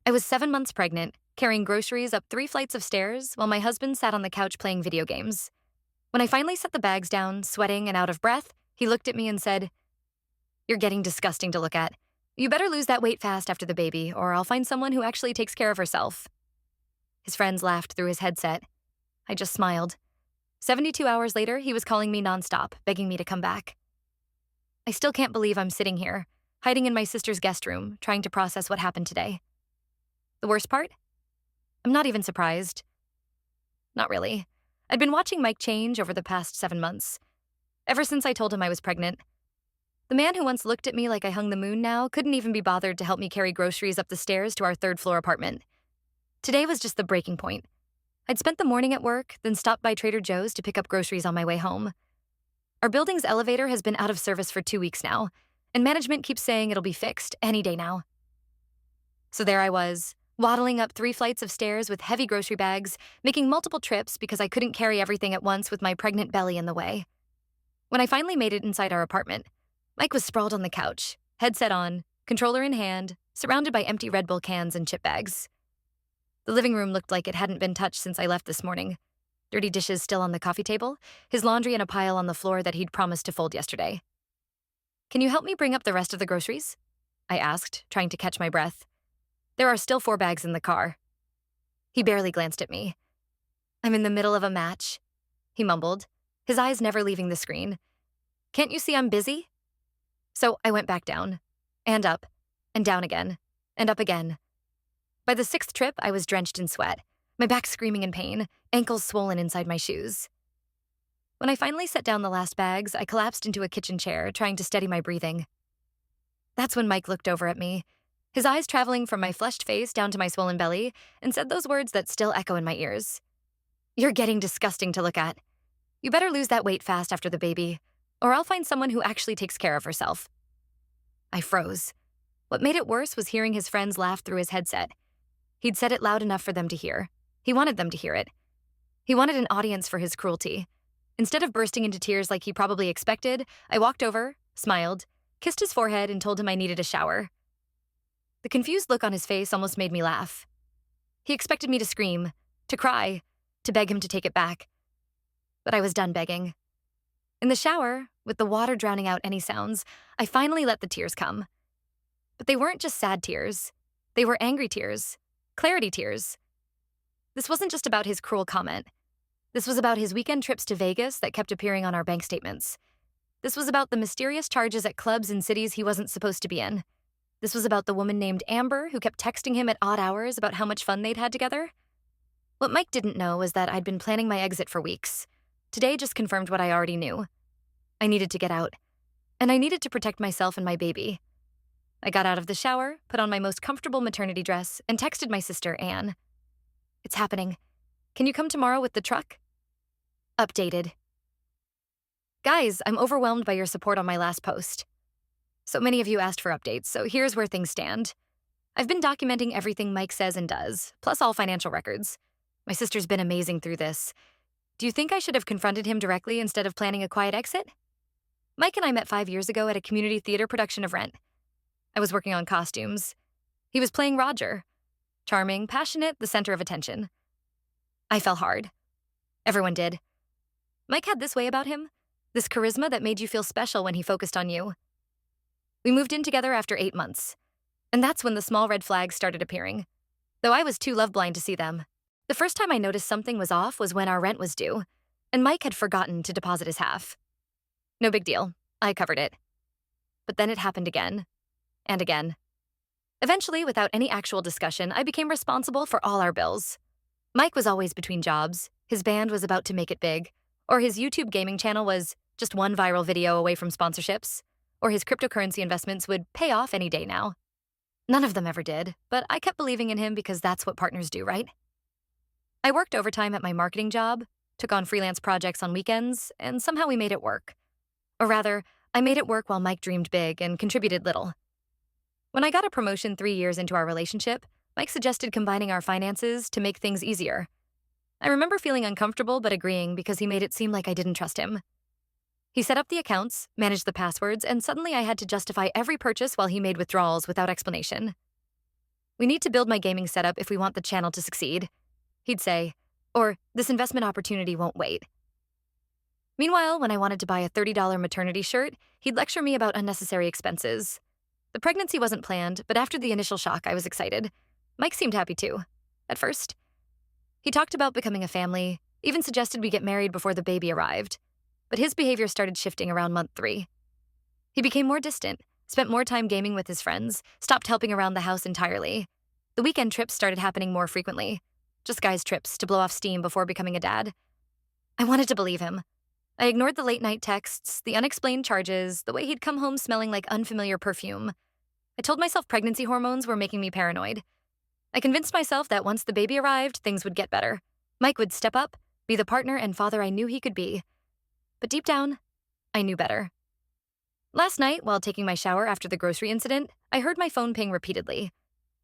I was 7 months pregnant, carrying groceries up 3 flights of stairs while my husband sat on the couch playing video games. When I finally set the bags down, sweating and out of breath, he looked at me and said, "You're getting disgusting to look at. You better lose that weight fast after the baby, or I'll find someone who actually takes care of herself." His friends laughed through his headset. I just smiled. 72 hours later, he was calling me nonstop, begging me to come back. I still can't believe I'm sitting here, hiding in my sister's guest room, trying to process what happened today. The worst part? I'm not even surprised. Not really. I'd been watching Mike change over the past 7 months. Ever since I told him I was pregnant. The man who once looked at me like I hung the moon now couldn't even be bothered to help me carry groceries up the stairs to our third-floor apartment. Today was just the breaking point. I'd spent the morning at work, then stopped by Trader Joe's to pick up groceries on my way home. Our building's elevator has been out of service for 2 weeks now, and management keeps saying it'll be fixed any day now. So there I was, waddling up 3 flights of stairs with heavy grocery bags, making multiple trips because I couldn't carry everything at once with my pregnant belly in the way. When I finally made it inside our apartment, Mike was sprawled on the couch, headset on, controller in hand, surrounded by empty Red Bull cans and chip bags. The living room looked like it hadn't been touched since I left this morning. Dirty dishes still on the coffee table, his laundry in a pile on the floor that he'd promised to fold yesterday. "Can you help me bring up the rest of the groceries?" I asked, trying to catch my breath. "There are still 4 bags in the car." He barely glanced at me. "I'm in the middle of a match," he mumbled, his eyes never leaving the screen. "Can't you see I'm busy?" So I went back down, and up, and down again, and up again. By the 6th trip, I was drenched in sweat, my back screaming in pain, ankles swollen inside my shoes. When I finally set down the last bags, I collapsed into a kitchen chair, trying to steady my breathing. That's when Mike looked over at me, his eyes traveling from my flushed face down to my swollen belly, and said those words that still echo in my ears. "You're getting disgusting to look at. You better lose that weight fast after the baby, or I'll find someone who actually takes care of herself." I froze. What made it worse was hearing his friends laugh through his headset. He'd said it loud enough for them to hear. He wanted them to hear it. He wanted an audience for his cruelty. Instead of bursting into tears like he probably expected, I walked over, smiled, kissed his forehead, and told him I needed a shower. The confused look on his face almost made me laugh. He expected me to scream, to cry, to beg him to take it back. But I was done begging. In the shower, with the water drowning out any sounds, I finally let the tears come. But they weren't just sad tears. They were angry tears, clarity tears. This wasn't just about his cruel comment. This was about his weekend trips to Vegas that kept appearing on our bank statements. This was about the mysterious charges at clubs in cities he wasn't supposed to be in. This was about the woman named Amber who kept texting him at odd hours about how much fun they'd had together. What Mike didn't know was that I'd been planning my exit for weeks. Today just confirmed what I already knew. I needed to get out. And I needed to protect myself and my baby. I got out of the shower, put on my most comfortable maternity dress, and texted my sister, Anne. "It's happening. Can you come tomorrow with the truck?" Updated. Guys, I'm overwhelmed by your support on my last post. So many of you asked for updates, so here's where things stand. I've been documenting everything Mike says and does, plus all financial records. My sister's been amazing through this. Do you think I should have confronted him directly instead of planning a quiet exit? Mike and I met 5 years ago at a community theater production of Rent. I was working on costumes. He was playing Roger. Charming, passionate, the center of attention. I fell hard. Everyone did. Mike had this way about him, this charisma that made you feel special when he focused on you. We moved in together after 8 months, and that's when the small red flags started appearing, though I was too love-blind to see them. The first time I noticed something was off was when our rent was due, and Mike had forgotten to deposit his half. No big deal. I covered it. But then it happened again, and again. Eventually, without any actual discussion, I became responsible for all our bills. Mike was always between jobs, his band was about to make it big, or his YouTube gaming channel was just one viral video away from sponsorships, or his cryptocurrency investments would pay off any day now. None of them ever did, but I kept believing in him because that's what partners do, right? I worked overtime at my marketing job, took on freelance projects on weekends, and somehow we made it work. Or rather, I made it work while Mike dreamed big and contributed little. When I got a promotion 3 years into our relationship, Mike suggested combining our finances to make things easier. I remember feeling uncomfortable but agreeing because he made it seem like I didn't trust him. He set up the accounts, managed the passwords, and suddenly I had to justify every purchase while he made withdrawals without explanation. "We need to build my gaming setup if we want the channel to succeed," he'd say, or "This investment opportunity won't wait." Meanwhile, when I wanted to buy a $30 maternity shirt, he'd lecture me about unnecessary expenses. The pregnancy wasn't planned, but after the initial shock, I was excited. Mike seemed happy too. At first, he talked about becoming a family, even suggested we get married before the baby arrived. But his behavior started shifting around month 3. He became more distant, spent more time gaming with his friends, stopped helping around the house entirely. The weekend trips started happening more frequently. Just guys' trips to blow off steam before becoming a dad. I wanted to believe him. I ignored the late-night texts, the unexplained charges, the way he'd come home smelling like unfamiliar perfume. I told myself pregnancy hormones were making me paranoid. I convinced myself that once the baby arrived, things would get better. Mike would step up, be the partner and father I knew he could be. But deep down, I knew better. Last night, while taking my shower after the grocery incident, I heard my phone ping repeatedly.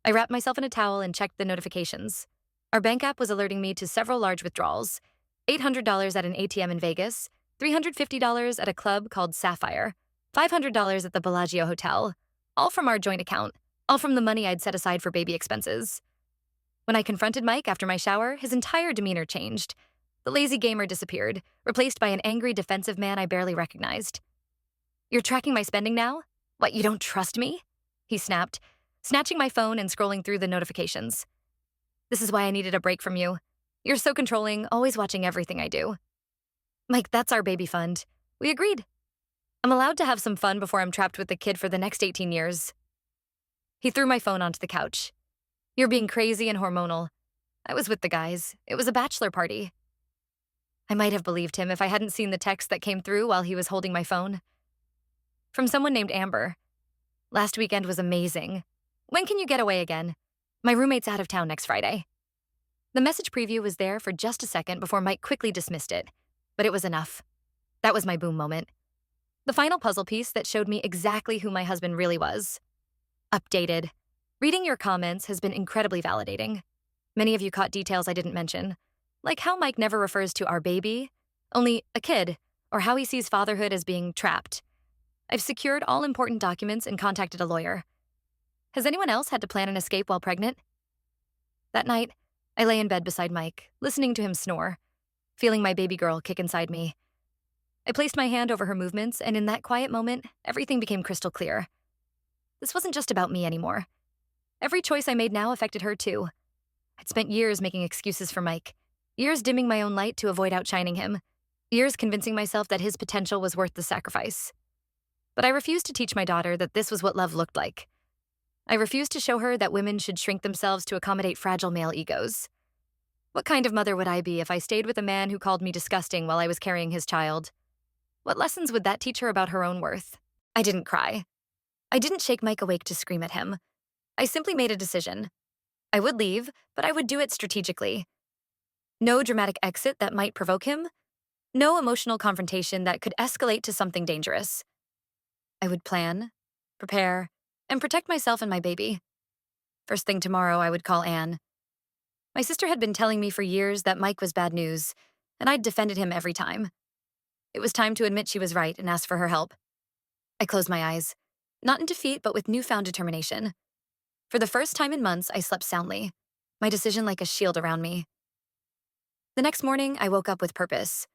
I wrapped myself in a towel and checked the notifications. Our bank app was alerting me to several large withdrawals: $800 at an ATM in Vegas, $350 at a club called Sapphire, $500 at the Bellagio Hotel, all from our joint account, all from the money I'd set aside for baby expenses. When I confronted Mike after my shower, his entire demeanor changed. The lazy gamer disappeared, replaced by an angry, defensive man I barely recognized. "You're tracking my spending now? What, you don't trust me?" he snapped, snatching my phone and scrolling through the notifications. "This is why I needed a break from you. You're so controlling, always watching everything I do." "Mike, that's our baby fund. We agreed. I'm allowed to have some fun before I'm trapped with the kid for the next 18 years. He threw my phone onto the couch. "You're being crazy and hormonal. I was with the guys. It was a bachelor party." I might have believed him if I hadn't seen the text that came through while he was holding my phone. From someone named Amber. "Last weekend was amazing. When can you get away again? My roommate's out of town next Friday." The message preview was there for just a second before Mike quickly dismissed it, but it was enough. That was my boom moment. The final puzzle piece that showed me exactly who my husband really was. Updated. Reading your comments has been incredibly validating. Many of you caught details I didn't mention, like how Mike never refers to our baby, only a kid, or how he sees fatherhood as being trapped. I've secured all important documents and contacted a lawyer. Has anyone else had to plan an escape while pregnant? That night, I lay in bed beside Mike, listening to him snore, feeling my baby girl kick inside me. I placed my hand over her movements, and in that quiet moment, everything became crystal clear. This wasn't just about me anymore. Every choice I made now affected her too. I'd spent years making excuses for Mike, years dimming my own light to avoid outshining him, years convincing myself that his potential was worth the sacrifice. But I refused to teach my daughter that this was what love looked like. I refused to show her that women should shrink themselves to accommodate fragile male egos. What kind of mother would I be if I stayed with a man who called me disgusting while I was carrying his child? What lessons would that teach her about her own worth? I didn't cry. I didn't shake Mike awake to scream at him. I simply made a decision. I would leave, but I would do it strategically. No dramatic exit that might provoke him. No emotional confrontation that could escalate to something dangerous. I would plan, prepare, and protect myself and my baby. First thing tomorrow, I would call Anne. My sister had been telling me for years that Mike was bad news, and I'd defended him every time. It was time to admit she was right and ask for her help. I closed my eyes, not in defeat, but with newfound determination. For the first time in months, I slept soundly, my decision like a shield around me. The next morning, I woke up with purpose.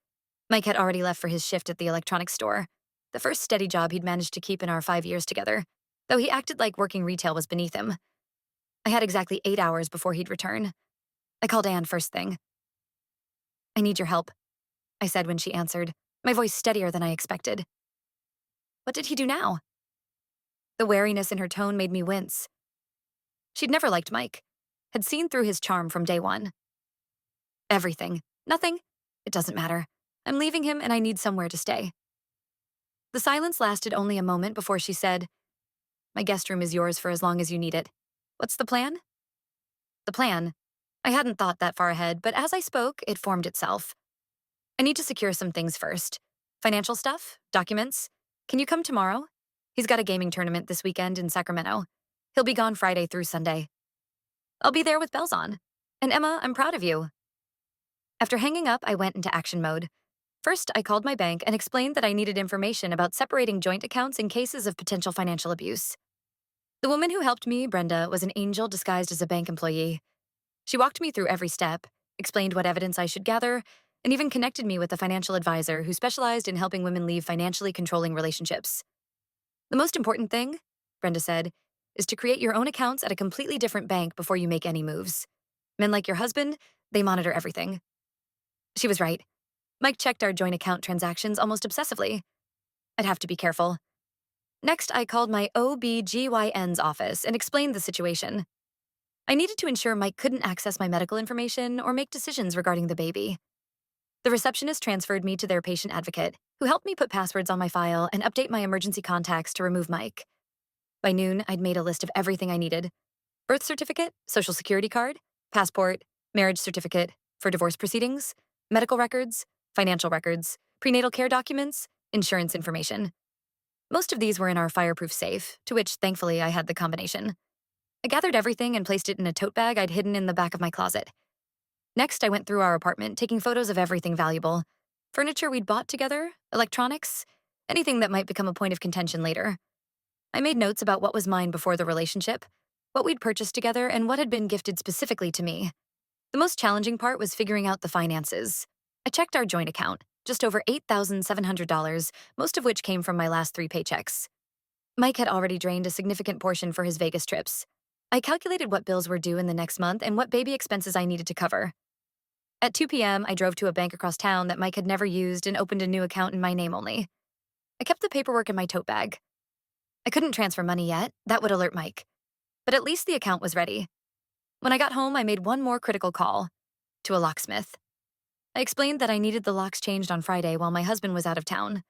Mike had already left for his shift at the electronics store, the first steady job he'd managed to keep in our 5 years together, though he acted like working retail was beneath him. I had exactly 8 hours before he'd return. I called Anne first thing. "I need your help," I said when she answered, my voice steadier than I expected. What did he do now? The wariness in her tone made me wince. She'd never liked Mike, had seen through his charm from day one. "Everything. Nothing. It doesn't matter. I'm leaving him and I need somewhere to stay." The silence lasted only a moment before she said, "My guest room is yours for as long as you need it. What's the plan?" The plan? I hadn't thought that far ahead, but as I spoke, it formed itself. "I need to secure some things first. Financial stuff? Documents? Can you come tomorrow? He's got a gaming tournament this weekend in Sacramento. He'll be gone Friday through Sunday. I'll be there with bells on. And Emma, I'm proud of you." After hanging up, I went into action mode. First, I called my bank and explained that I needed information about separating joint accounts in cases of potential financial abuse. The woman who helped me, Brenda, was an angel disguised as a bank employee. She walked me through every step, explained what evidence I should gather, and even connected me with a financial advisor who specialized in helping women leave financially controlling relationships. The most important thing, Brenda said, is to create your own accounts at a completely different bank before you make any moves. Men like your husband, they monitor everything. She was right. Mike checked our joint account transactions almost obsessively. I'd have to be careful. Next, I called my OB/GYN's office and explained the situation. I needed to ensure Mike couldn't access my medical information or make decisions regarding the baby. The receptionist transferred me to their patient advocate, who helped me put passwords on my file and update my emergency contacts to remove Mike. By noon, I'd made a list of everything I needed: birth certificate, social security card, passport, marriage certificate for divorce proceedings, medical records, financial records, prenatal care documents, insurance information. Most of these were in our fireproof safe, to which, thankfully, I had the combination. I gathered everything and placed it in a tote bag I'd hidden in the back of my closet. Next, I went through our apartment, taking photos of everything valuable: furniture we'd bought together, electronics, anything that might become a point of contention later. I made notes about what was mine before the relationship, what we'd purchased together, and what had been gifted specifically to me. The most challenging part was figuring out the finances. I checked our joint account, just over $8,700, most of which came from my last 3 paychecks. Mike had already drained a significant portion for his Vegas trips. I calculated what bills were due in the next month and what baby expenses I needed to cover. At 2 p.m., I drove to a bank across town that Mike had never used and opened a new account in my name only. I kept the paperwork in my tote bag. I couldn't transfer money yet, that would alert Mike. But at least the account was ready. When I got home, I made one more critical call: to a locksmith. I explained that I needed the locks changed on Friday while my husband was out of town.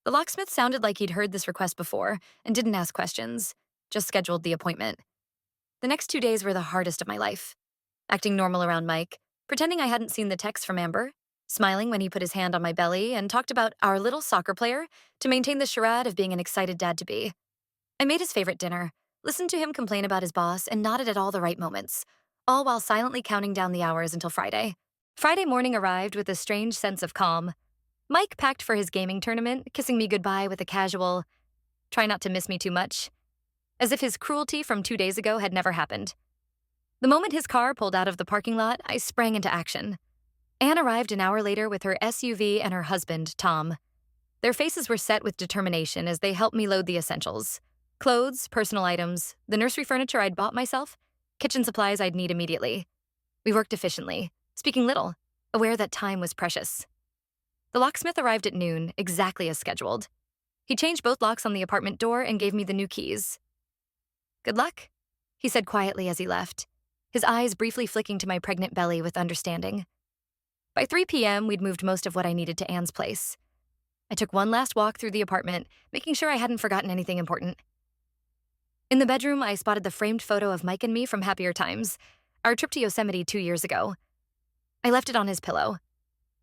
The locksmith sounded like he'd heard this request before and didn't ask questions, just scheduled the appointment. The next 2 days were the hardest of my life. Acting normal around Mike, pretending I hadn't seen the text from Amber, smiling when he put his hand on my belly and talked about our little soccer player to maintain the charade of being an excited dad-to-be. I made his favorite dinner, listened to him complain about his boss, and nodded at all the right moments, all while silently counting down the hours until Friday. Friday morning arrived with a strange sense of calm. Mike packed for his gaming tournament, kissing me goodbye with a casual, "Try not to miss me too much," as if his cruelty from 2 days ago had never happened. The moment his car pulled out of the parking lot, I sprang into action. Anne arrived an hour later with her SUV and her husband, Tom. Their faces were set with determination as they helped me load the essentials: clothes, personal items, the nursery furniture I'd bought myself, kitchen supplies I'd need immediately. We worked efficiently, speaking little, aware that time was precious. The locksmith arrived at noon, exactly as scheduled. He changed both locks on the apartment door and gave me the new keys. "Good luck," he said quietly as he left, his eyes briefly flicking to my pregnant belly with understanding. By 3 p.m., we'd moved most of what I needed to Anne's place. I took one last walk through the apartment, making sure I hadn't forgotten anything important. In the bedroom, I spotted the framed photo of Mike and me from happier times, our trip to Yosemite 2 years ago. I left it on his pillow.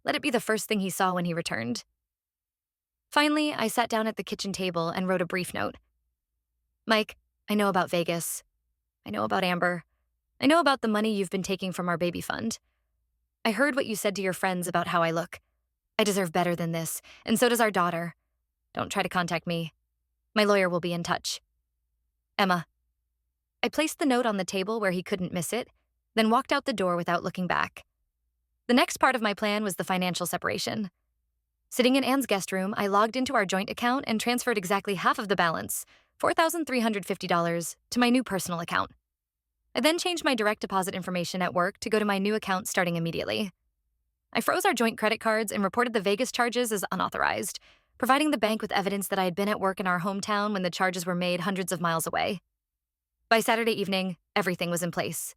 Let it be the first thing he saw when he returned. Finally, I sat down at the kitchen table and wrote a brief note. "Mike, I know about Vegas. I know about Amber. I know about the money you've been taking from our baby fund. I heard what you said to your friends about how I look. I deserve better than this, and so does our daughter. Don't try to contact me. My lawyer will be in touch. Emma." I placed the note on the table where he couldn't miss it, then walked out the door without looking back. The next part of my plan was the financial separation. Sitting in Anne's guest room, I logged into our joint account and transferred exactly half of the balance, $4,350, to my new personal account. I then changed my direct deposit information at work to go to my new account starting immediately. I froze our joint credit cards and reported the Vegas charges as unauthorized, providing the bank with evidence that I had been at work in our hometown when the charges were made hundreds of miles away. By Saturday evening, everything was in place.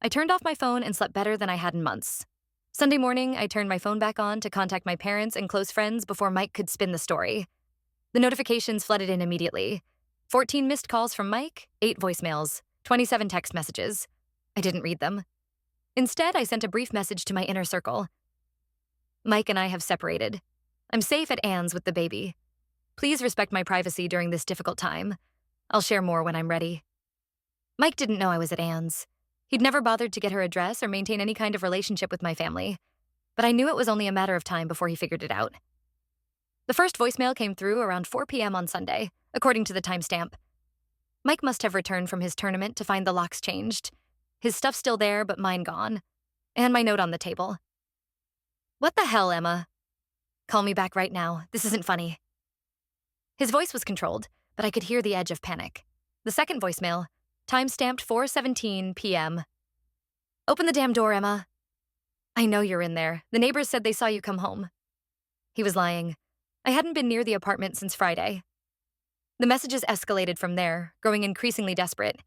I turned off my phone and slept better than I had in months. Sunday morning, I turned my phone back on to contact my parents and close friends before Mike could spin the story. The notifications flooded in immediately. 14 missed calls from Mike, 8 voicemails, 27 text messages. I didn't read them. Instead, I sent a brief message to my inner circle. "Mike and I have separated. I'm safe at Anne's with the baby. Please respect my privacy during this difficult time. I'll share more when I'm ready." Mike didn't know I was at Anne's. He'd never bothered to get her address or maintain any kind of relationship with my family, but I knew it was only a matter of time before he figured it out. The first voicemail came through around 4 p.m. on Sunday, according to the timestamp. Mike must have returned from his tournament to find the locks changed. His stuff still there, but mine gone. And my note on the table. What the hell, Emma? Call me back right now. This isn't funny. His voice was controlled, but I could hear the edge of panic. The second voicemail, timestamped 4:17 p.m. Open the damn door, Emma. I know you're in there. The neighbors said they saw you come home. He was lying. I hadn't been near the apartment since Friday. The messages escalated from there, growing increasingly desperate.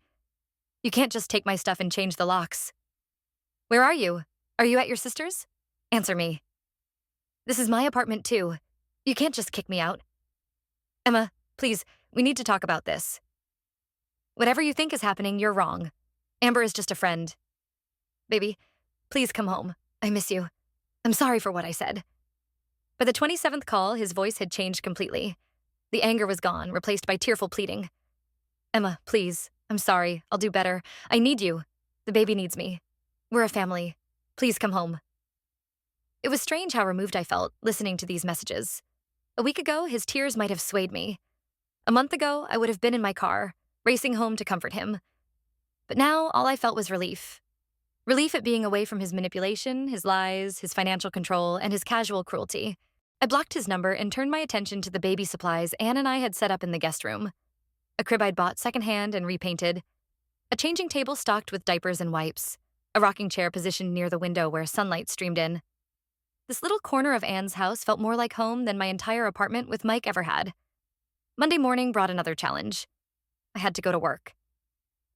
You can't just take my stuff and change the locks. Where are you? Are you at your sister's? Answer me. This is my apartment too. You can't just kick me out. Emma, please, we need to talk about this. Whatever you think is happening, you're wrong. Amber is just a friend. Baby, please come home. I miss you. I'm sorry for what I said. By the 27th call, his voice had changed completely. The anger was gone, replaced by tearful pleading. Emma, please. I'm sorry. I'll do better. I need you. The baby needs me. We're a family. Please come home. It was strange how removed I felt listening to these messages. A week ago, his tears might have swayed me. A month ago, I would have been in my car, racing home to comfort him. But now, all I felt was relief. Relief at being away from his manipulation, his lies, his financial control, and his casual cruelty. I blocked his number and turned my attention to the baby supplies Anne and I had set up in the guest room. A crib I'd bought secondhand and repainted. A changing table stocked with diapers and wipes. A rocking chair positioned near the window where sunlight streamed in. This little corner of Anne's house felt more like home than my entire apartment with Mike ever had. Monday morning brought another challenge. I had to go to work.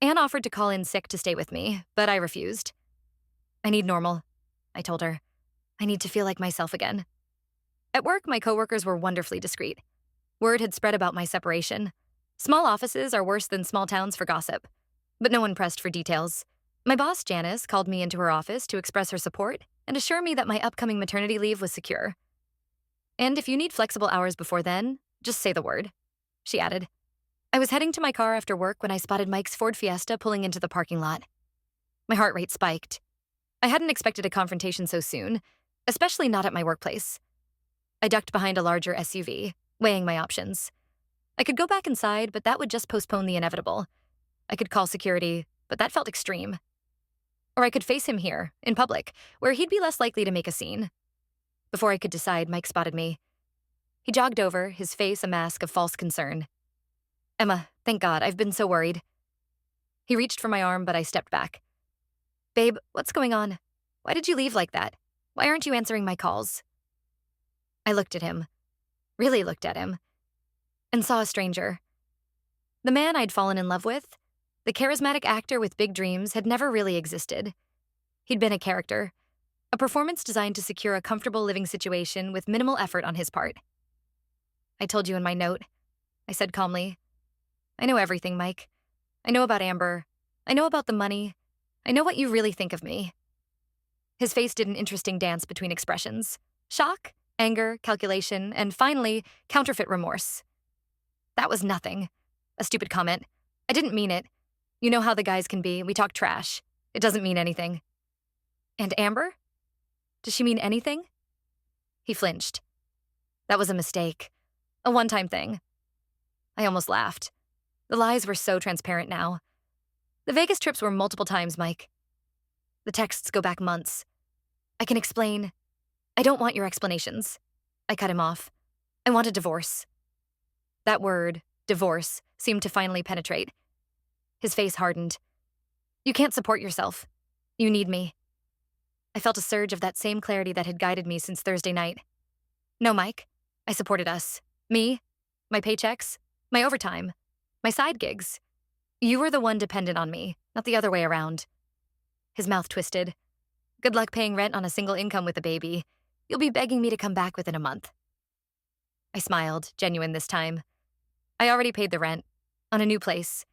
Anne offered to call in sick to stay with me, but I refused. I need normal, I told her. I need to feel like myself again. At work, my coworkers were wonderfully discreet. Word had spread about my separation. Small offices are worse than small towns for gossip, but no one pressed for details. My boss, Janice, called me into her office to express her support and assure me that my upcoming maternity leave was secure. And if you need flexible hours before then, just say the word, she added. I was heading to my car after work when I spotted Mike's Ford Fiesta pulling into the parking lot. My heart rate spiked. I hadn't expected a confrontation so soon, especially not at my workplace. I ducked behind a larger SUV, weighing my options. I could go back inside, but that would just postpone the inevitable. I could call security, but that felt extreme. Or I could face him here, in public, where he'd be less likely to make a scene. Before I could decide, Mike spotted me. He jogged over, his face a mask of false concern. Emma, thank God, I've been so worried. He reached for my arm, but I stepped back. Babe, what's going on? Why did you leave like that? Why aren't you answering my calls? I looked at him, really looked at him, and saw a stranger. The man I'd fallen in love with, the charismatic actor with big dreams, had never really existed. He'd been a character, a performance designed to secure a comfortable living situation with minimal effort on his part. I told you in my note, I said calmly. I know everything, Mike. I know about Amber. I know about the money. I know what you really think of me. His face did an interesting dance between expressions. Shock, anger, calculation, and finally, counterfeit remorse. That was nothing. A stupid comment. I didn't mean it. You know how the guys can be. We talk trash. It doesn't mean anything. And Amber? Does she mean anything? He flinched. That was a mistake. A one-time thing. I almost laughed. The lies were so transparent now. The Vegas trips were multiple times, Mike. The texts go back months. I can explain. I don't want your explanations. I cut him off. I want a divorce. That word, divorce, seemed to finally penetrate. His face hardened. You can't support yourself. You need me. I felt a surge of that same clarity that had guided me since Thursday night. No, Mike. I supported us. Me, my paychecks, my overtime, my side gigs. You were the one dependent on me, not the other way around. His mouth twisted. Good luck paying rent on a single income with a baby. You'll be begging me to come back within a month. I smiled, genuine this time. I already paid the rent, on a new place.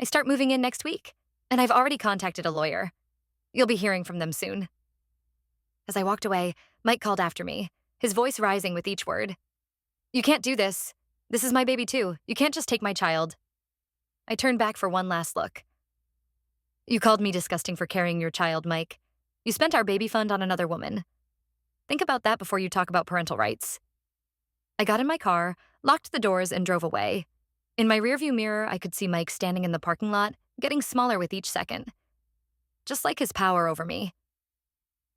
I start moving in next week, and I've already contacted a lawyer. You'll be hearing from them soon. As I walked away, Mike called after me, his voice rising with each word. You can't do this. This is my baby too. You can't just take my child. I turned back for one last look. You called me disgusting for carrying your child, Mike. You spent our baby fund on another woman. Think about that before you talk about parental rights. I got in my car, locked the doors, and drove away. In my rearview mirror, I could see Mike standing in the parking lot, getting smaller with each second, just like his power over me.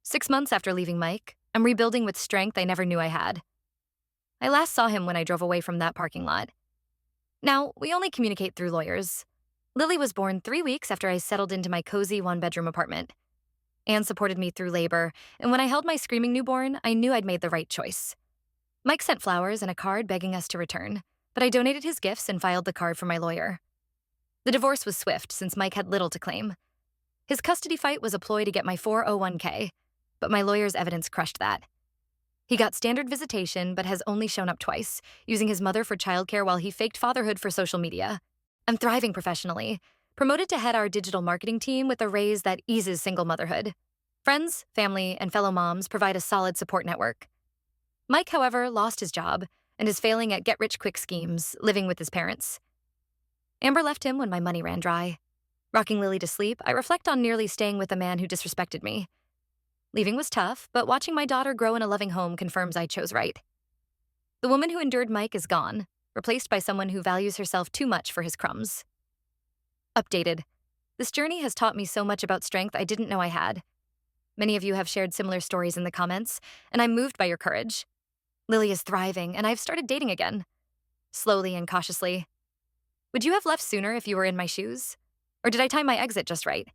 6 months after leaving Mike, I'm rebuilding with strength I never knew I had. I last saw him when I drove away from that parking lot. Now, we only communicate through lawyers. Lily was born 3 weeks after I settled into my cozy one-bedroom apartment. Anne supported me through labor, and when I held my screaming newborn, I knew I'd made the right choice. Mike sent flowers and a card begging us to return, but I donated his gifts and filed the card for my lawyer. The divorce was swift since Mike had little to claim. His custody fight was a ploy to get my 401k, but my lawyer's evidence crushed that. He got standard visitation but has only shown up twice, using his mother for childcare while he faked fatherhood for social media. I'm thriving professionally, promoted to head our digital marketing team with a raise that eases single motherhood. Friends, family, and fellow moms provide a solid support network. Mike, however, lost his job and is failing at get-rich-quick schemes, living with his parents. Amber left him when my money ran dry. Rocking Lily to sleep, I reflect on nearly staying with a man who disrespected me. Leaving was tough, but watching my daughter grow in a loving home confirms I chose right. The woman who endured Mike is gone, replaced by someone who values herself too much for his crumbs. Updated. This journey has taught me so much about strength I didn't know I had. Many of you have shared similar stories in the comments, and I'm moved by your courage. Lily is thriving, and I've started dating again. Slowly and cautiously. Would you have left sooner if you were in my shoes? Or did I time my exit just right?